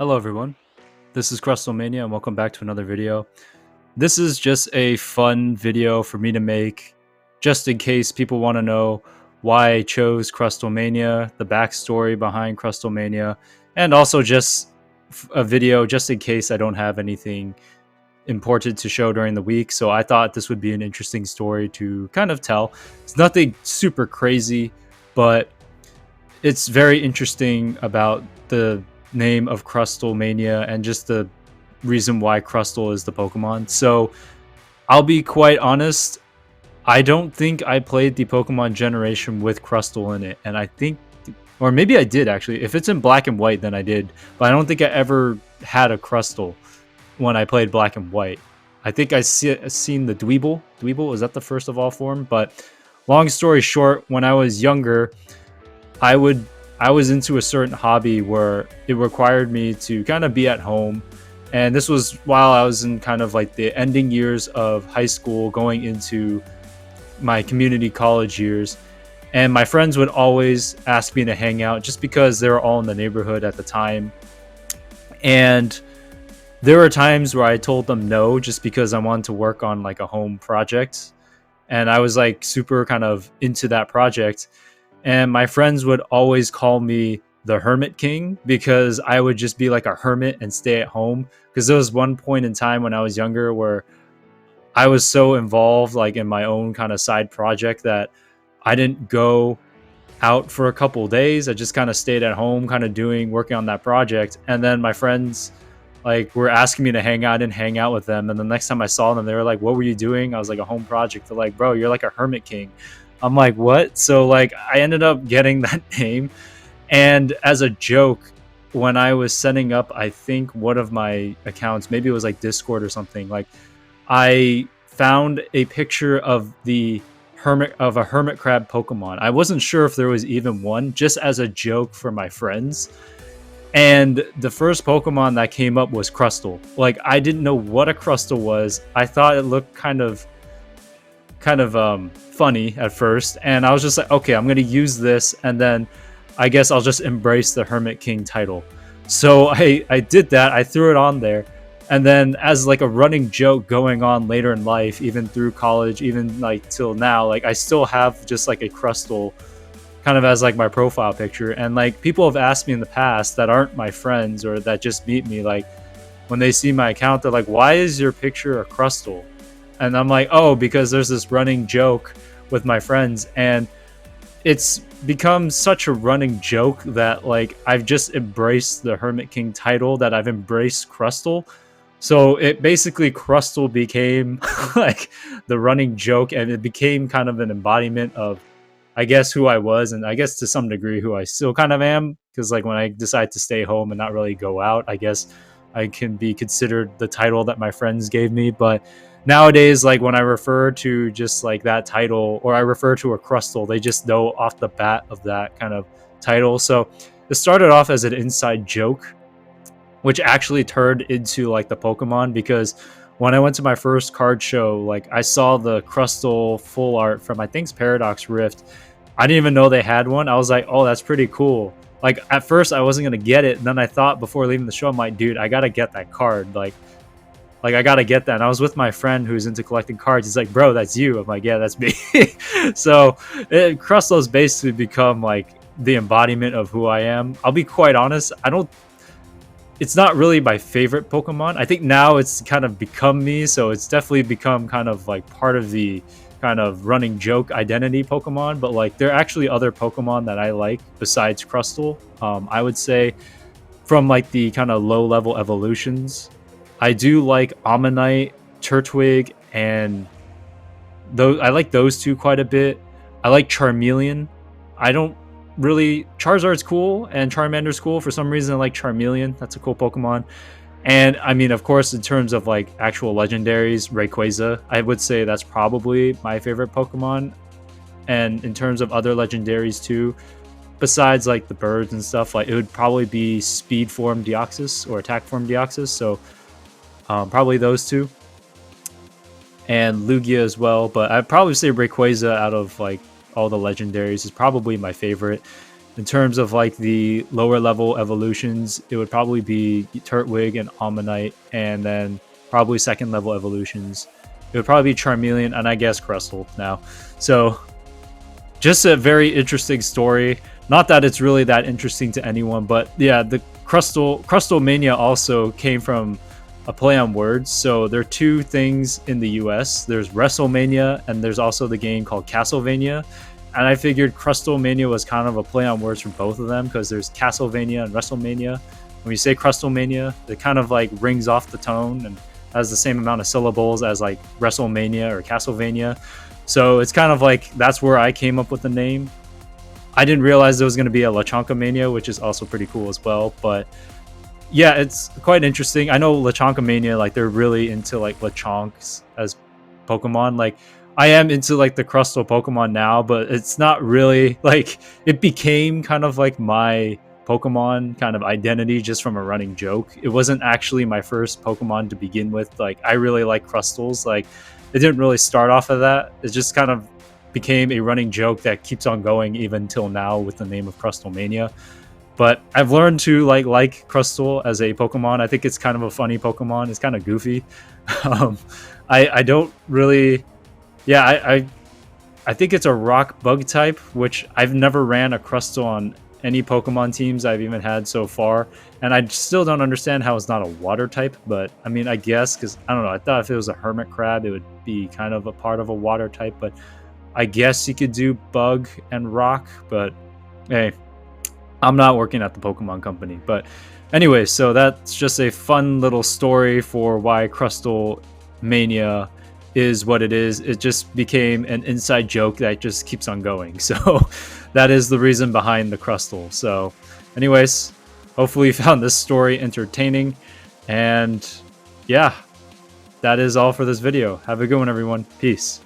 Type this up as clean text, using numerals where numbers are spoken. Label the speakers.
Speaker 1: Hello everyone, this is Crustlemania and welcome back to another video. This is just a fun video for me to make, just in case people want to know why I chose Crustlemania, the backstory behind Crustlemania, and also just a video just in case I don't have anything important to show during the week. So I thought this would be an interesting story to kind of tell. It's nothing super crazy, but it's very interesting about the name of Crustlemania and just the reason why Crustle is the Pokemon. So I'll be quite honest, I don't think I played the Pokemon generation with Crustle in it, and I think, or maybe I did actually. If it's in Black and White, then I did, but I don't think I ever had a Crustle when I played Black and White. I think seen the Dweeble. Dweeble, is that the first of all form? But long story short, when I was younger, I was into a certain hobby where it required me to kind of be at home. And this was while I was in kind of like the ending years of high school, going into my community college years. And my friends would always ask me to hang out just because they were all in the neighborhood at the time. And there were times where I told them no just because I wanted to work on like a home project. And I was like super kind of into that project. And my friends would always call me the Hermit King because I would just be like a hermit and stay at home. Because there was one point in time when I was younger where I was so involved like in my own kind of side project that I didn't go out for a couple of days. I just kind of stayed at home, kind of working on that project. And then my friends like were asking me to hang out and hang out with them. And the next time I saw them, they were like, "What were you doing?" I was like, "A home project." They're like, "Bro, you're like a Hermit King." I'm like, "What?" So like I ended up getting that name. And as a joke, when I was setting up, I think one of my accounts, maybe it was like Discord or something, like I found a picture of a hermit crab Pokemon. I wasn't sure if there was even one, just as a joke for my friends. And the first Pokemon that came up was Crustle. Like I didn't know what a Crustle was. I thought it looked kind of funny at first, and I was just like, okay, I'm gonna use this, and then I guess I'll just embrace the Hermit King title. So I did that. I threw it on there, and then as like a running joke going on later in life, even through college, even like till now, like I still have just like a Crustle kind of as like my profile picture. And like people have asked me in the past that aren't my friends or that just meet me, like when they see my account, they're like, "Why is your picture a Crustle?" And I'm like, "Oh, because there's this running joke with my friends." And it's become such a running joke that like I've just embraced the Hermit King title, that I've embraced Crustle. So it basically, Crustle became like the running joke, and it became kind of an embodiment of, I guess, who I was, and I guess to some degree who I still kind of am. Because like when I decide to stay home and not really go out, I guess I can be considered the title that my friends gave me. But nowadays, like when I refer to just like that title, or I refer to a Crustle, they just know off the bat of that kind of title. So it started off as an inside joke, which actually turned into like the Pokemon, because when I went to my first card show, like I saw the Crustle full art from, I think it's Paradox Rift. I didn't even know they had one. I was like, "Oh, that's pretty cool." Like at first I wasn't gonna get it, and then I thought before leaving the show, I'm like, "Dude, I gotta get that card." Like I gotta get that. And I was with my friend who's into collecting cards. He's like, "Bro, that's you." I'm like, "Yeah, that's me." So Crustle's basically become like the embodiment of who I am. I'll be quite honest, it's not really my favorite Pokemon. I think now it's kind of become me, so it's definitely become kind of like part of the kind of running joke identity Pokemon. But like there are actually other Pokemon that I like besides Crustle. I would say from like the kind of low level evolutions, I do like Ammonite, Turtwig, and those, I like those two quite a bit. I like Charmeleon. I don't really, Charizard's cool and Charmander's cool. For some reason I like Charmeleon. That's a cool Pokemon. And I mean, of course, in terms of like actual legendaries, Rayquaza, I would say that's probably my favorite Pokemon. And in terms of other legendaries too, besides like the birds and stuff, like it would probably be Speed Form Deoxys or Attack Form Deoxys. So probably those two, and Lugia as well. But I'd probably say Rayquaza out of like all the legendaries is probably my favorite. In terms of like the lower level evolutions, it would probably be Turtwig and Ammonite, and then probably second level evolutions. It would probably be Charmeleon and I guess Crustle now. So just a very interesting story. Not that it's really that interesting to anyone, but yeah, the Crustlemania also came from a play on words. So there are two things in the US. There's WrestleMania and there's also the game called Castlevania. And I figured Crustlemania was kind of a play on words for both of them because there's Castlevania and WrestleMania. When you say Crustlemania, it kind of like rings off the tone and has the same amount of syllables as like WrestleMania or Castlevania. So it's kind of like that's where I came up with the name. I didn't realize there was going to be a Lechonka Mania, which is also pretty cool as well. But yeah, it's quite interesting. I know Lechonka Mania, like they're really into like Lechonks as Pokemon. Like I am into like the Crustle Pokemon now, but it's not really like it became kind of like my Pokemon kind of identity just from a running joke. It wasn't actually my first Pokemon to begin with. Like I really like Crustles. Like it didn't really start off of that. It just kind of became a running joke that keeps on going even till now with the name of Crustlemania. But I've learned to like Crustle as a Pokemon. I think it's kind of a funny Pokemon. It's kind of goofy. I don't really, yeah. I think it's a rock bug type, which I've never ran a Crustle on any Pokemon teams I've even had so far, and I still don't understand how it's not a water type. But I mean, I guess because I don't know. I thought if it was a hermit crab, it would be kind of a part of a water type, but I guess you could do bug and rock. But hey, I'm not working at the Pokemon company. But anyway, so that's just a fun little story for why Crustle Mania is what it is. It just became an inside joke that just keeps on going. So that is the reason behind the Crustle. So anyways, hopefully you found this story entertaining. And yeah, that is all for this video. Have a good one, everyone. Peace.